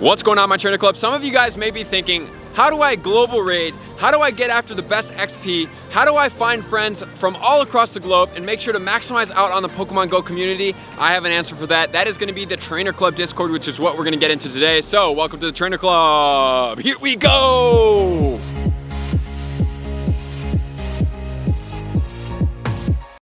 What's going on, my trainer club? Some of you guys may be thinking, how do I global raid? How do I get after the best XP? How do I find friends from all across the globe and make sure to maximize out on the Pokemon Go community? I have an answer for that. That is going to be the Trainer Club Discord, which is what we're going to get into today. So welcome to the Trainer Club. Here we go.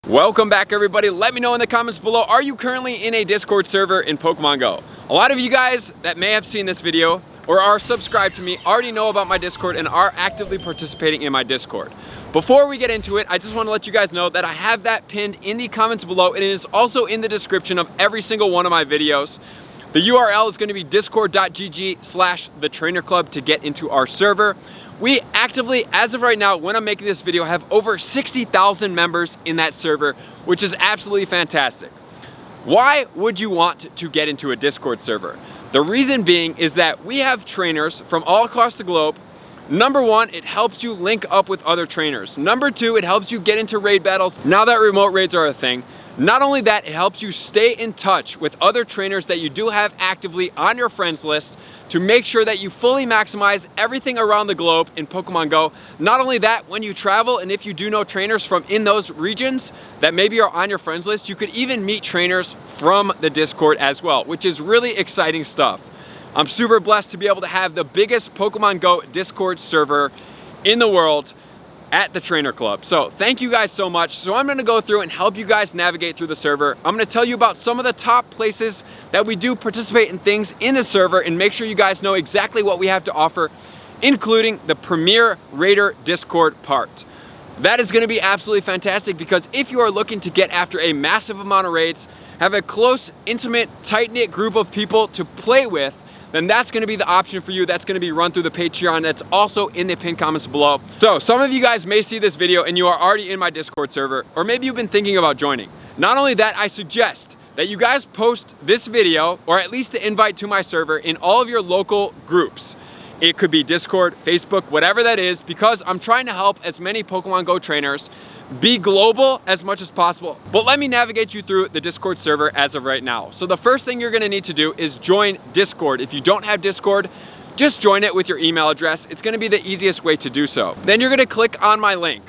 Welcome back, everybody. Let me know in the comments below, are you currently in a Discord server in Pokemon Go? A lot of you guys that may have seen this video or are subscribed to me already know about my Discord and are actively participating in my Discord. Before we get into it, I just want to let you guys know that I have that pinned in the comments below, and it is also in the description of every single one of my videos. The URL is going to be discord.gg/thetrainerclub to get into our server. We actively, as of right now, when I'm making this video, have over 60,000 members in that server, which is absolutely fantastic. Why would you want to get into a Discord server? The reason being is that we have trainers from all across the globe. Number one, it helps you link up with other trainers. Number two, it helps you get into raid battles now that remote raids are a thing. Not only that, it helps you stay in touch with other trainers that you do have actively on your friends list to make sure that you fully maximize everything around the globe in Pokemon Go. Not only that, when you travel and if you do know trainers from in those regions that maybe are on your friends list, you could even meet trainers from the Discord as well, which is really exciting stuff. I'm super blessed to be able to have the biggest Pokemon Go Discord server in the world at the Trainer Club. So thank you guys so much. So I'm gonna go through and help you guys navigate through the server. I'm gonna tell you about some of the top places that we do participate in things in the server and make sure you guys know exactly what we have to offer, including the Premier Raider Discord part. That is gonna be absolutely fantastic because if you are looking to get after a massive amount of raids, have a close, intimate, tight-knit group of people to play with, then that's gonna be the option for you. That's gonna be run through the Patreon that's also in the pinned comments below. So some of you guys may see this video and you are already in my Discord server, or maybe you've been thinking about joining. Not only that, I suggest that you guys post this video, or at least the invite to my server, in all of your local groups. It could be Discord, Facebook, whatever that is, because I'm trying to help as many Pokemon Go trainers be global as much as possible. But let me navigate you through the Discord server as of right now. So the first thing you're gonna need to do is join Discord. If you don't have Discord, just join it with your email address. It's gonna be the easiest way to do so. Then you're gonna click on my link.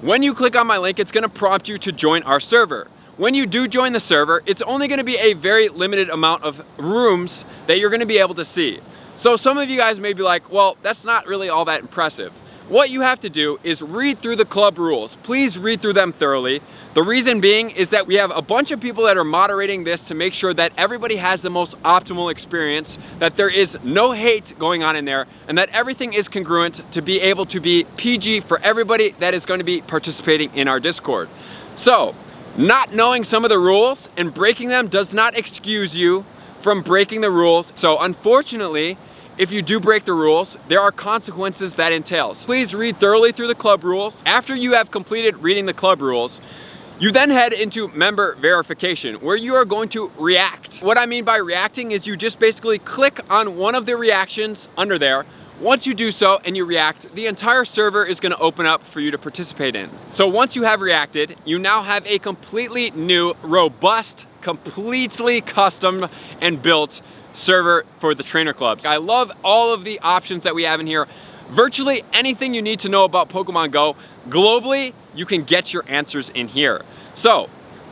When you click on my link, it's gonna prompt you to join our server. When you do join the server, it's only gonna be a very limited amount of rooms that you're gonna be able to see. So some of you guys may be like, well, that's not really all that impressive. What you have to do is read through the club rules. Please read through them thoroughly. The reason being is that we have a bunch of people that are moderating this to make sure that everybody has the most optimal experience, that there is no hate going on in there, and that everything is congruent to be able to be PG for everybody that is going to be participating in our Discord. So, not knowing some of the rules and breaking them does not excuse you from breaking the rules. So unfortunately, if you do break the rules, there are consequences that entails. Please read thoroughly through the club rules. After you have completed reading the club rules, you then head into member verification, where you are going to react. What I mean by reacting is you just basically click on one of the reactions under there. Once you do so and you react, the entire server is gonna open up for you to participate in. So once you have reacted, you now have a completely new, robust, completely custom and built server for the Trainer Clubs. I love all of the options that we have in here. Virtually anything you need to know about Pokemon Go globally, you can get your answers in here. So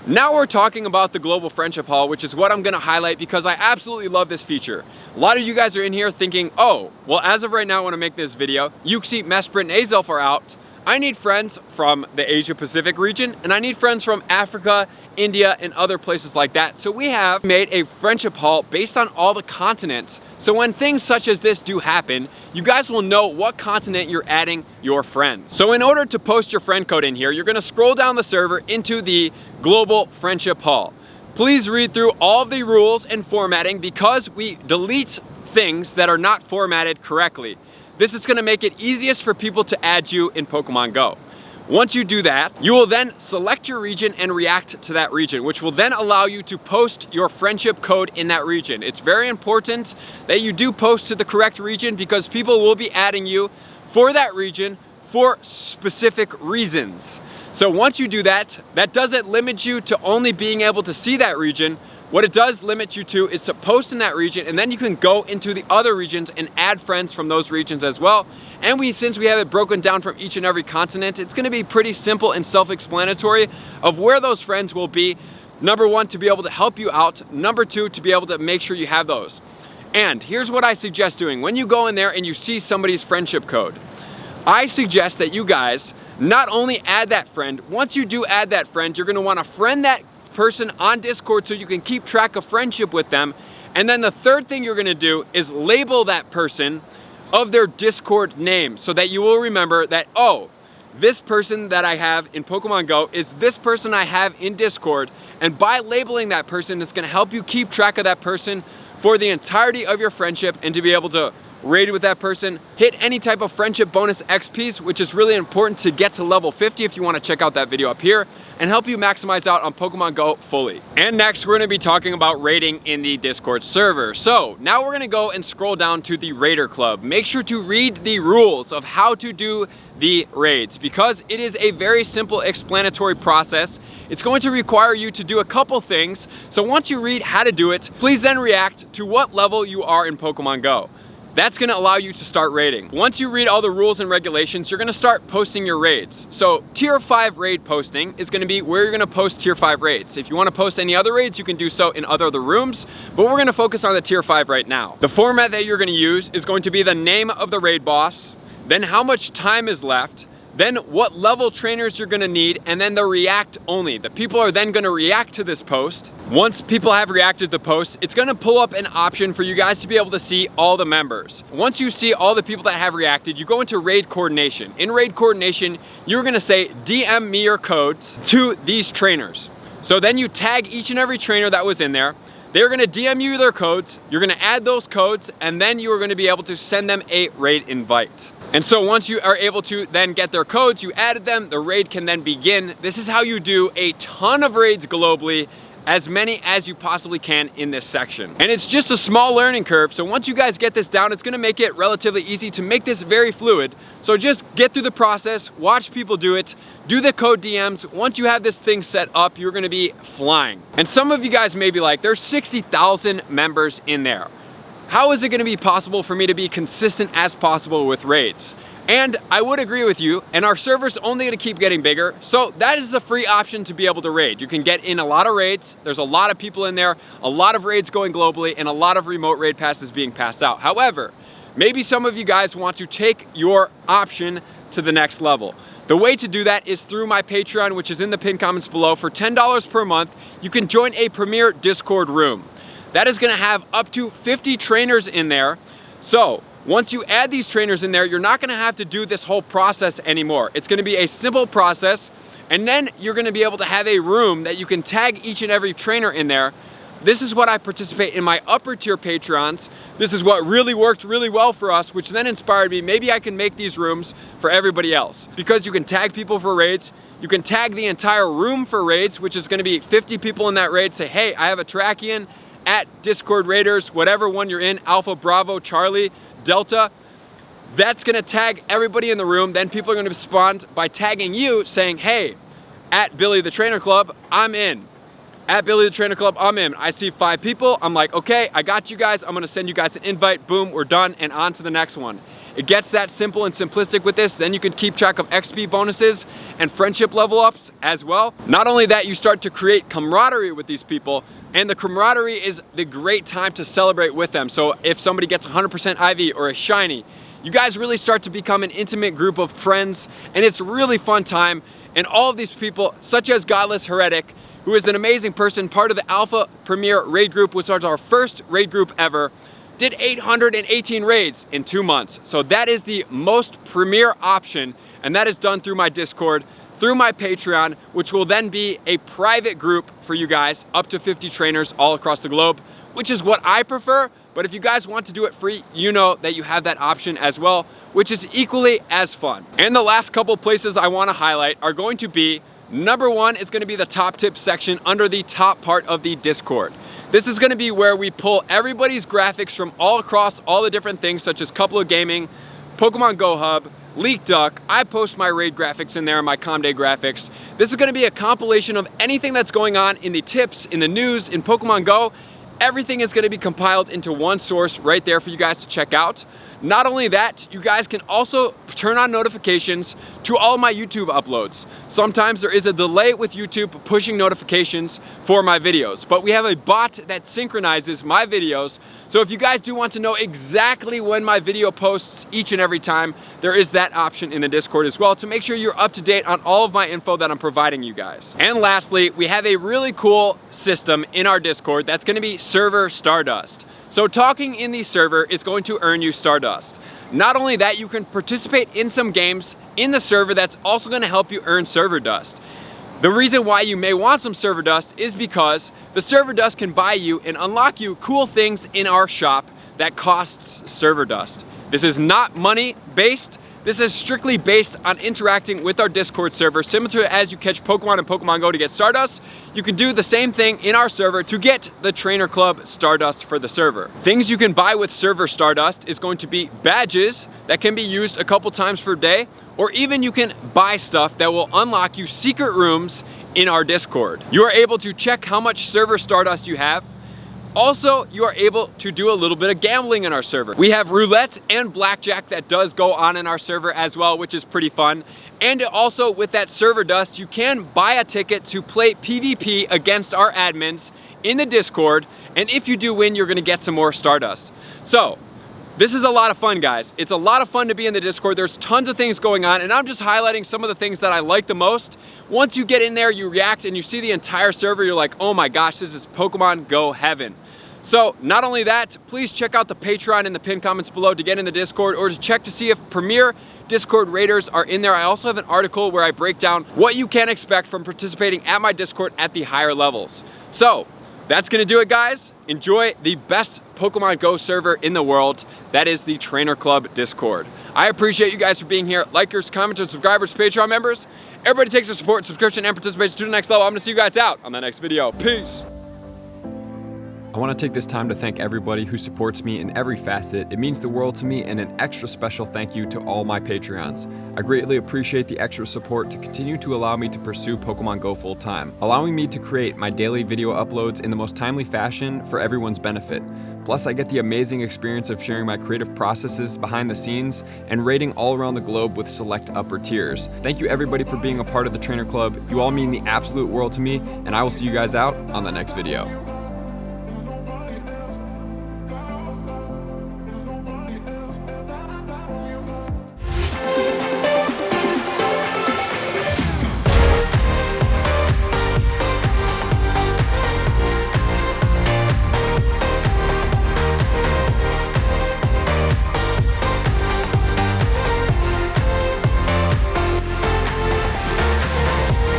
now we're talking about the Global Friendship Hall, which is what I'm gonna highlight because I absolutely love this feature. A lot of you guys are in here thinking, oh, well, as of right now when I make this video, Uxie, Mesprit, and Azelf are out. I need friends from the Asia Pacific region, and I need friends from Africa, India, and other places like that. So we have made a friendship hall based on all the continents. So when things such as this do happen, you guys will know what continent you're adding your friends. So in order to post your friend code in here, you're gonna scroll down the server into the Global Friendship Hall. Please read through all of the rules and formatting because we delete things that are not formatted correctly. This is gonna make it easiest for people to add you in Pokemon Go. Once you do that, you will then select your region and react to that region, which will then allow you to post your friendship code in that region. It's very important that you do post to the correct region because people will be adding you for that region for specific reasons. So once you do that, that doesn't limit you to only being able to see that region, What it does limit you to is to post in that region, and then you can go into the other regions and add friends from those regions as well. And since we have it broken down from each and every continent, it's gonna be pretty simple and self-explanatory of where those friends will be. Number one, to be able to help you out. Number two, to be able to make sure you have those. And here's what I suggest doing. When you go in there and you see somebody's friendship code, I suggest that you guys not only add that friend, once you do add that friend, you're gonna wanna friend that person on Discord so you can keep track of friendship with them. And then the third thing you're gonna do is label that person of their Discord name so that you will remember that, oh, this person that I have in Pokemon Go is this person I have in Discord. And by labeling that person, it's gonna help you keep track of that person for the entirety of your friendship and to be able to raid with that person, hit any type of friendship bonus XPs, which is really important to get to level 50 if you want to check out that video up here, and help you maximize out on Pokemon Go fully. And next, we're going to be talking about raiding in the Discord server. So now we're going to go and scroll down to the Raider Club. Make sure to read the rules of how to do the raids because it is a very simple explanatory process. It's going to require you to do a couple things. So once you read how to do it, please then react to what level you are in Pokemon Go. That's gonna allow you to start raiding. Once you read all the rules and regulations, you're gonna start posting your raids. So tier 5 raid posting is gonna be where you're gonna post tier 5 raids. If you wanna post any other raids, you can do so in other rooms, but we're gonna focus on the tier 5 right now. The format that you're gonna use is going to be the name of the raid boss, then how much time is left, then what level trainers you're gonna need, and then the react only. The people are then gonna react to this post. Once people have reacted to the post, it's gonna pull up an option for you guys to be able to see all the members. Once you see all the people that have reacted, you go into raid coordination. In raid coordination, you're gonna say, DM me your codes to these trainers. So then you tag each and every trainer that was in there. They're gonna DM you their codes, you're gonna add those codes, and then you are gonna be able to send them a raid invite. And so once you are able to then get their codes, you added them, the raid can then begin. This is how you do a ton of raids globally, as many as you possibly can in this section. And it's just a small learning curve, so once you guys get this down, it's gonna make it relatively easy to make this very fluid. So just get through the process, watch people do it, do the code DMs. Once you have this thing set up, you're gonna be flying. And some of you guys may be like, there's 60,000 members in there. How is it gonna be possible for me to be consistent as possible with raids? And I would agree with you, and our server's only gonna keep getting bigger, so that is the free option to be able to raid. You can get in a lot of raids, there's a lot of people in there, a lot of raids going globally, and a lot of remote raid passes being passed out. However, maybe some of you guys want to take your option to the next level. The way to do that is through my Patreon, which is in the pinned comments below. For $10 per month, you can join a premier Discord room. That is gonna have up to 50 trainers in there. So once you add these trainers in there, you're not gonna have to do this whole process anymore. It's gonna be a simple process, and then you're gonna be able to have a room that you can tag each and every trainer in there. This is what I participate in my upper tier Patrons. This is what really worked really well for us, which then inspired me, maybe I can make these rooms for everybody else. Because you can tag people for raids, you can tag the entire room for raids, which is gonna be 50 people in that raid, say, hey, I have a Trakian at Discord Raiders, whatever one you're in, Alpha, Bravo, Charlie, Delta. That's gonna tag everybody in the room. Then people are gonna respond by tagging you saying, hey, at Billy the Trainer Club, I'm in. At Billy the Trainer Club, I'm in. I see 5 people. I'm like, okay, I got you guys. I'm gonna send you guys an invite. Boom, we're done, and on to the next one. It gets that simple and simplistic with this. Then you can keep track of XP bonuses and friendship level ups as well. Not only that, you start to create camaraderie with these people, and the camaraderie is the great time to celebrate with them. So if somebody gets 100% IV or a shiny, you guys really start to become an intimate group of friends, and it's a really fun time. And all of these people, such as Godless Heretic, who is an amazing person, part of the Alpha Premier Raid Group, which was our first raid group ever, did 818 raids in 2 months. So that is the most premier option, and that is done through my Discord, through my Patreon, which will then be a private group for you guys, up to 50 trainers all across the globe, which is what I prefer. But if you guys want to do it free, you know that you have that option as well, which is equally as fun. And the last couple places I want to highlight are going to be, number one is going to be the top tips section under the top part of the Discord. This is going to be where we pull everybody's graphics from all across all the different things, such as Couple of Gaming, Pokemon Go Hub, Leak Duck. I post my raid graphics in there and my Calm Day graphics. This is gonna be a compilation of anything that's going on in the tips, in the news, in Pokemon Go. Everything is gonna be compiled into one source right there for you guys to check out. Not only that, you guys can also turn on notifications to all my YouTube uploads. Sometimes there is a delay with YouTube pushing notifications for my videos, but we have a bot that synchronizes my videos. So if you guys do want to know exactly when my video posts each and every time, there is that option in the Discord as well to make sure you're up to date on all of my info that I'm providing you guys. And lastly, we have a really cool system in our Discord that's gonna be server Stardust. So talking in the server is going to earn you Stardust. Not only that, you can participate in some games in the server that's also gonna help you earn server dust. The reason why you may want some server dust is because the server dust can buy you and unlock you cool things in our shop that costs server dust. This is not money based. This is strictly based on interacting with our Discord server. Similar to as you catch Pokemon in Pokemon Go to get Stardust, you can do the same thing in our server to get the Trainer Club Stardust for the server. Things you can buy with server Stardust is going to be badges that can be used a couple times per day, or even you can buy stuff that will unlock you secret rooms in our Discord. You are able to check how much server Stardust you have. Also, you are able to do a little bit of gambling in our server. We have roulette and blackjack that does go on in our server as well, which is pretty fun. And also with that server dust, you can buy a ticket to play PvP against our admins in the Discord. And if you do win, you're gonna get some more Stardust. So, this is a lot of fun, guys. It's a lot of fun to be in the Discord. There's tons of things going on, and I'm just highlighting some of the things that I like the most. Once you get in there, you react, and you see the entire server, you're like, oh my gosh, this is Pokemon Go heaven. So, not only that, please check out the Patreon in the pinned comments below to get in the Discord, or to check to see if Premier Discord raiders are in there. I also have an article where I break down what you can expect from participating at my Discord at the higher levels. So, that's gonna do it, guys. Enjoy the best Pokemon Go server in the world. That is the Trainer Club Discord. I appreciate you guys for being here. Likers, commenters, subscribers, Patreon members. Everybody takes their support, subscription, and participation to the next level. I'm gonna see you guys out on the next video. Peace. I want to take this time to thank everybody who supports me in every facet. It means the world to me, and an extra special thank you to all my Patreons. I greatly appreciate the extra support to continue to allow me to pursue Pokemon Go full time, allowing me to create my daily video uploads in the most timely fashion for everyone's benefit. Plus, I get the amazing experience of sharing my creative processes behind the scenes and raiding all around the globe with select upper tiers. Thank you everybody for being a part of the Trainer Club. You all mean the absolute world to me, and I will see you guys out on the next video.